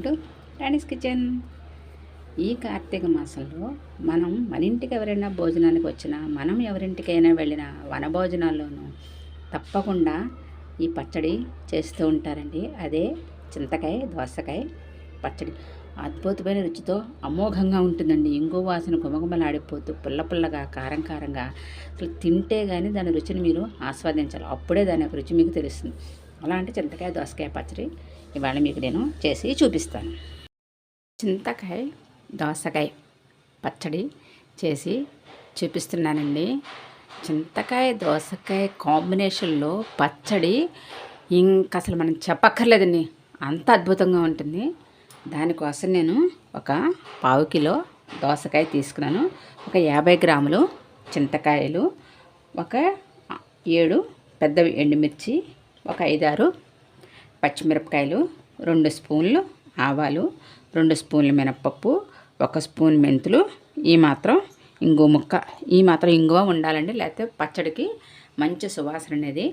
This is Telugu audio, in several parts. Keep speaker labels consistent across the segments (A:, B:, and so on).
A: To Rani's kitchen. ఈ కార్తీక మాసంలో మనం మన ఇంటికి ఎవరైనా భోజనానికి వచ్చినా, మనం ఎవరింటికైనా వెళ్ళినా వనభోజనాల్లోనూ తప్పకుండా ఈ పచ్చడి చేస్తూ ఉంటారండి. అదే చింతకాయ దోసకాయ పచ్చడి. అద్భుతమైన రుచితో అమోఘంగా ఉంటుందండి. ఇంగు వాసన గుమగుమలాడిపోతూ పుల్ల పుల్లగా కారం కారంగా అసలు తింటే కానీ దాని రుచిని మీరు ఆస్వాదించాలి. అప్పుడే దాని యొక్క రుచి మీకు తెలుస్తుంది. అలాంటి చింతకాయ దోసకాయ పచ్చడి ఇవాళ మీకు నేను చేసి చూపిస్తాను. చింతకాయ దోసకాయ పచ్చడి చేసి చూపిస్తున్నానండి. చింతకాయ దోసకాయ కాంబినేషన్లో పచ్చడి ఇంకా అసలు మనం చెప్పక్కర్లేదండి, అంత అద్భుతంగా ఉంటుంది. దానికోసం నేను ఒక 1/2 కిలో దోసకాయ తీసుకున్నాను, ఒక 50 గ్రాములు చింతకాయలు, ఒక 7 పెద్ద ఎండుమిర్చి, ఒక 5-6 పచ్చిమిరపకాయలు, 2 స్పూన్లు ఆవాలు, 2 స్పూన్లు మినప్పప్పు, 1 స్పూన్ మెంతులు, ఈ మాత్రం ఇంగువ ఉండాలండి, లేకపోతే పచ్చడికి మంచి సువాసన అనేది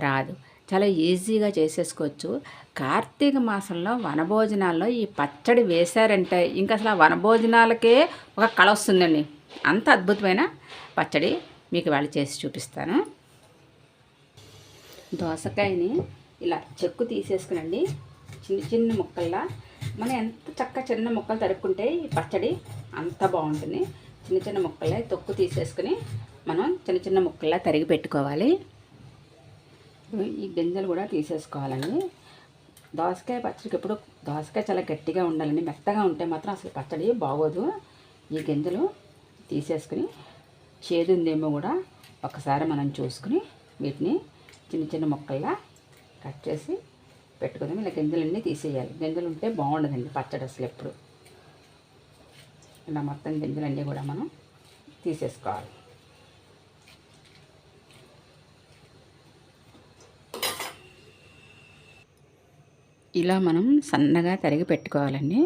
A: రాదు. చాలా ఈజీగా చేసేసుకోవచ్చు. కార్తీక మాసంలో వనభోజనాల్లో ఈ పచ్చడి వేశారంటే ఇంకా అసలు ఆ వనభోజనాలకే ఒక కళ వస్తుందండి. అంత అద్భుతమైన పచ్చడి మీకు వాళ్ళు చేసి చూపిస్తాను. దోసకాయని ఇలా చెక్కు తీసేసుకునండి, చిన్న చిన్న ముక్కల్లా. మనం ఎంత చిన్న ముక్కలు తరుక్కుంటే ఈ పచ్చడి అంత బాగుంటుంది. చిన్న చిన్న ముక్కలే తొక్కు తీసేసుకుని మనం చిన్న చిన్న ముక్కల్లా తరిగి పెట్టుకోవాలి. ఈ గింజలు కూడా తీసేసుకోవాలండి. దోసకాయ పచ్చడికి ఎప్పుడు దోసకాయ చాలా గట్టిగా ఉండాలండి, మెత్తగా ఉంటే మాత్రం అసలు పచ్చడి బాగోదు. ఈ గింజలు తీసేసుకుని చేదు ఉందేమో కూడా ఒకసారి మనం చూసుకుని వీటిని చిన్న చిన్న ముక్కల్లా కట్ చేసి పెట్టుకుందాం. ఇలా గింజలన్నీ తీసేయాలి. గింజలు ఉంటే బాగుండదండి పచ్చడి అసలు ఎప్పుడు. ఇలా మొత్తం గింజలన్నీ కూడా మనం తీసేసుకోవాలి. ఇలా మనం సన్నగా తరిగి పెట్టుకోవాలండి.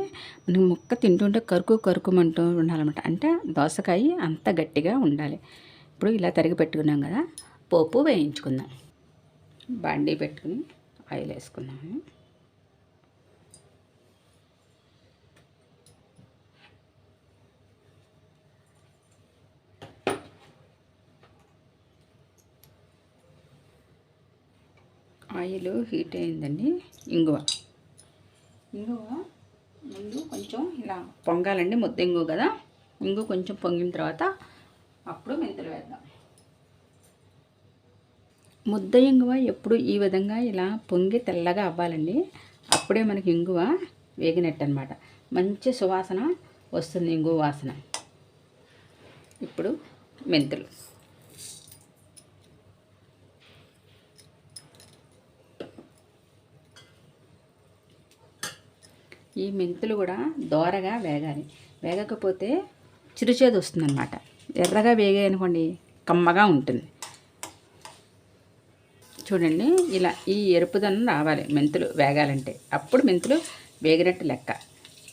A: మనం ముక్క తింటుంటే కరుకుమంటూ ఉండాలన్నమాట. అంటే దోసకాయ అంత గట్టిగా ఉండాలి. ఇప్పుడు ఇలా తరిగి పెట్టుకున్నాం కదా, పోపు వేయించుకుందాం. బాండీ పెట్టుకుని ఆయిల్ వేసుకున్నాము. ఆయిల్ హీట్ అయిందండి. ఇంగువ ముందు కొంచెం ఇలా పొంగాలండి. ముద్ద ఇంగువ కదా, ఇంగువ కొంచెం పొంగిన తర్వాత అప్పుడు మెంతులు వేద్దాం. ముద్ద ఇంగువ ఎప్పుడు ఈ విధంగా ఇలా పొంగి తెల్లగా అవ్వాలండి. అప్పుడే మనకి ఇంగువ వేగినట్టు అనమాట. మంచి సువాసన వస్తుంది, ఇంగువ వాసన. ఇప్పుడు మెంతులు, ఈ మెంతులు కూడా దోరగా వేగాలి. వేగకపోతే చిరుచేదు వస్తుందన్నమాట. ఎర్రగా వేగాయి అనుకోండి కమ్మగా ఉంటుంది. చూడండి, ఇలా ఈ ఎరుపుదనం రావాలి మెంతులు వేగాలంటే. అప్పుడు మెంతులు వేగినట్టు లెక్క.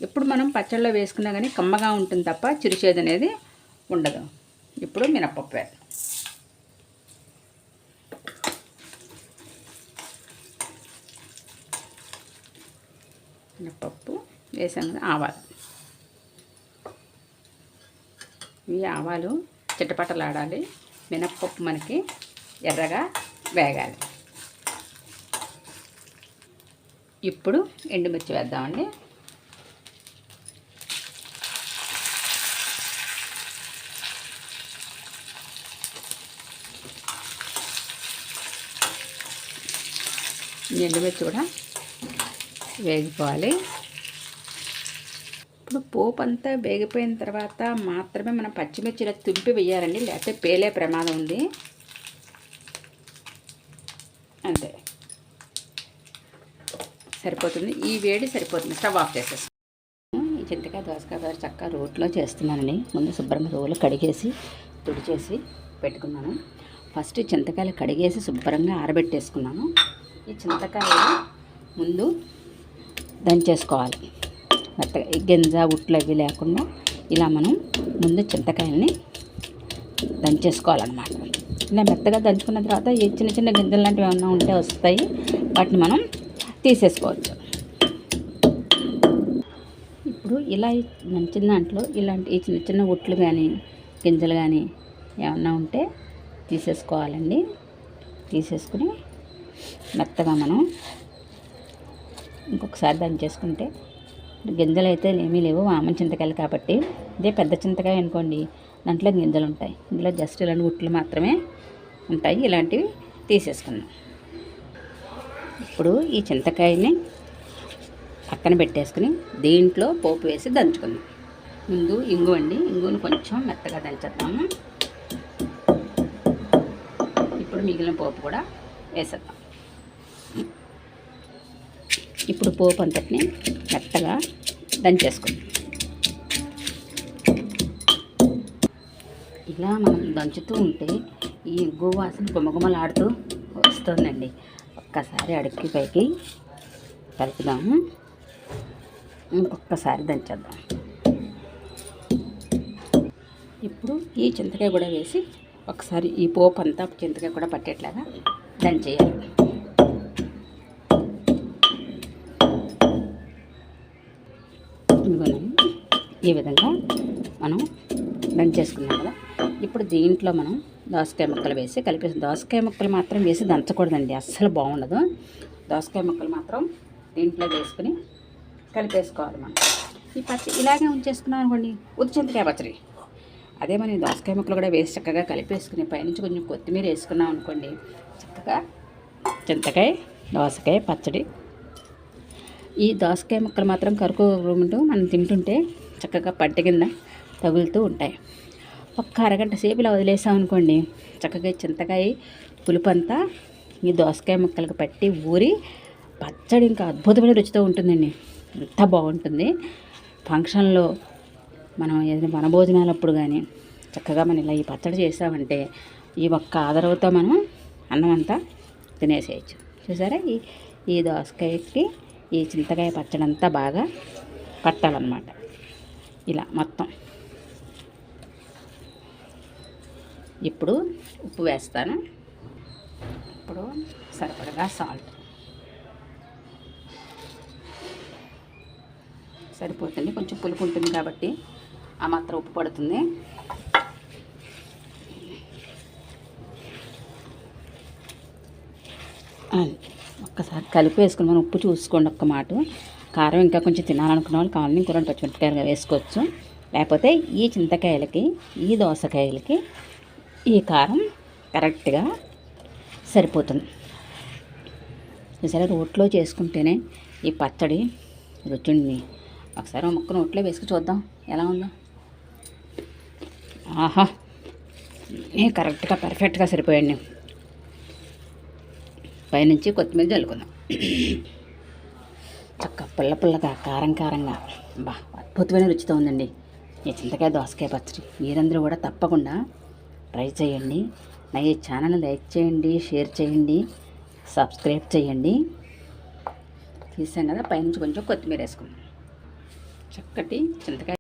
A: ఇప్పుడు మనం పచ్చళ్ళలో వేసుకున్నా కానీ కమ్మగా ఉంటుంది తప్ప చిరుచేదు అనేది ఉండదు. ఇప్పుడు మినప్పప్పు వేద్దాం. మినప్పప్పు వేసాం కదా, ఆవాలు. ఈ ఆవాలు చిటపటలాడాలి, మినప్పప్పు మనకి ఎర్రగా వేగాలి. ఇప్పుడు ఎండుమిర్చి వేద్దామండి. ఎండుమిర్చి కూడా వేగిపోవాలి. ఇప్పుడు పోపు అంతా వేగిపోయిన తర్వాత మాత్రమే మనం పచ్చిమిర్చి ఇలా తుంపి వేయాలండి, లేకపోతే పేలే ప్రమాదం ఉంది. అంతే, సరిపోతుంది. ఈ వేడి సరిపోతుంది. స్టవ్ ఆఫ్ చేసేస్తాం. ఈ చింతకాయ దోసకాయ చక్కగా రోట్లో చేస్తున్నానండి. ముందు శుభ్రంగా రోలు కడిగేసి తుడిచేసి పెట్టుకున్నాను. ఫస్ట్ చింతకాయలు కడిగేసి శుభ్రంగా ఆరబెట్టేసుకున్నాను. ఈ చింతకాయలు ముందు దంచేసుకోవాలి మెత్తగా. ఈ గింజ ఉట్లు అవి లేకుండా ఇలా మనం ముందు చింతకాయలని దంచేసుకోవాలన్నమాట. ఇలా మెత్తగా దంచుకున్న తర్వాత ఈ చిన్న చిన్న గింజలు లాంటివి ఏమన్నా ఉంటే వస్తాయి, వాటిని మనం తీసేసుకోవచ్చు. ఇలా చిన్న దాంట్లో ఇలాంటి ఈ చిన్న చిన్న ఒట్లు కానీ గింజలు కానీ ఏమన్నా ఉంటే తీసేసుకోవాలండి. తీసేసుకుని మెత్తగా మనం ఇంకొకసారి దంచేసుకుంటే, గింజలు అయితే ఏమీ లేవు, మామూలు చింతకాయలు కాబట్టి. ఇదే పెద్ద చింతకాయ అనుకోండి, దాంట్లో గింజలు ఉంటాయి. ఇందులో జస్ట్ ఇలాంటి ఉట్లు మాత్రమే ఉంటాయి. ఇలాంటివి తీసేసుకుందాం. ఇప్పుడు ఈ చింతకాయని పక్కన పెట్టేసుకుని దీంట్లో పోపు వేసి దంచుకుందాం. ముందు ఇంగు అండి, ఇంగుని కొంచెం మెత్తగా దంచేద్దాము. ఇప్పుడు మిగిలిన పోపు కూడా వేసేద్దాం. ఇప్పుడు పోపు అంతటిని మెత్తగా దంచేసుకుందాం. ఇలా మనం దంచుతూ ఉంటే ఈ ఇంగు వాసన గుమగుమలాడుతూ వస్తుందండి. ఒక్కసారి అడుక్కి పైకి కలుపుదాము. ఇంకొకసారి దంచేద్దాం. ఇప్పుడు ఈ చింతకాయ కూడా వేసి ఒకసారి ఈ పోపు అంతా చింతకాయ కూడా పట్టేట్లాగా దంచేయాలి. ఈ విధంగా మనం దంచేసుకున్నాం కదా. ఇప్పుడు దీంట్లో మనం దోసకాయ ముక్కలు వేసి కలిపేసి, దోసకాయ ముక్కలు మాత్రం వేసి దంచకూడదండి, అస్సలు బాగుండదు. దోసకాయ ముక్కలు మాత్రం దీంట్లో వేసుకుని కలిపేసుకోవాలి. మనం ఈ పచ్చడి ఇలాగే ఉంచేసుకున్నాం అనుకోండి, ఉత్తి చింతకాయ పచ్చడి. అదే మనం దోసకాయ ముక్కలు కూడా వేసి చక్కగా కలిపేసుకుని పైనుంచి కొంచెం కొత్తిమీర వేసుకున్నాం అనుకోండి, చక్కగా చింతకాయ దోసకాయ పచ్చడి. ఈ దోసకాయ ముక్కలు మాత్రం కరుకుంటూ మనం తింటుంటే చక్కగా పంట కింద తగులుతూ ఉంటాయి. ఒక్క అరగంట సేపు ఇలా వదిలేసాం అనుకోండి, చక్కగా చింతకాయ పులుపు అంతా ఈ దోసకాయ ముక్కలకు పట్టి ఊరి పచ్చడి ఇంకా అద్భుతమైన రుచితో ఉంటుందండి. ఎంత బాగుంటుంది. ఫంక్షన్లో మనం ఏదైనా వనభోజనాలప్పుడు కానీ చక్కగా మనం ఇలా ఈ పచ్చడి చేసామంటే ఈ ఒక్క ఆదరవుతో మనం అన్నం అంతా తినేసేయచ్చు. చూసారా, ఈ దోసకాయకి ఈ చింతకాయ పచ్చడి అంతా బాగా పట్టాలన్నమాట. ఇలా మొత్తం. ఇప్పుడు ఉప్పు వేస్తాను. ఇప్పుడు సరిపడగా సాల్ట్ సరిపోతుంది. కొంచెం పులుపు ఉంటుంది కాబట్టి ఆ మాత్రం ఉప్పు పడుతుంది. ఒక్కసారి కలిపి వేసుకుని మనం ఉప్పు చూసుకోండి ఒక్క మాట. కారం ఇంకా కొంచెం తినాలనుకున్న వాళ్ళు కావాలని ఇంకో 2 పచ్చిమిరపకాయలుగా వేసుకోవచ్చు. లేకపోతే ఈ చింతకాయలకి ఈ దోసకాయలకి ఈ కారం కరెక్ట్గా సరిపోతుంది. సరే, రోట్లో చేసుకుంటేనే ఈ పచ్చడి రుచిని. ఒకసారి ముక్క నోట్లో వేసుకు చూద్దాం ఎలా ఉందో. ఆహా, కరెక్ట్గా పర్ఫెక్ట్గా సరిపోయండి. పైనుంచి కొత్తిమీర చల్లుకుందాం. చక్క పుల్ల పుల్లగా కారం కారంగా అద్భుతమైన రుచితో ఉందండి ఈ చింతకాయ దోసకాయ పచ్చడి. మీరందరూ కూడా తప్పకుండా ట్రై చేయండి. నా ఈ ఛానల్ లైక్ చేయండి, షేర్ చేయండి, సబ్స్క్రైబ్ చేయండి. తీసాం కదా, పైనుంచి కొంచెం కొత్తిమీర వేసుకుందాం. చక్కటి చింతకాయ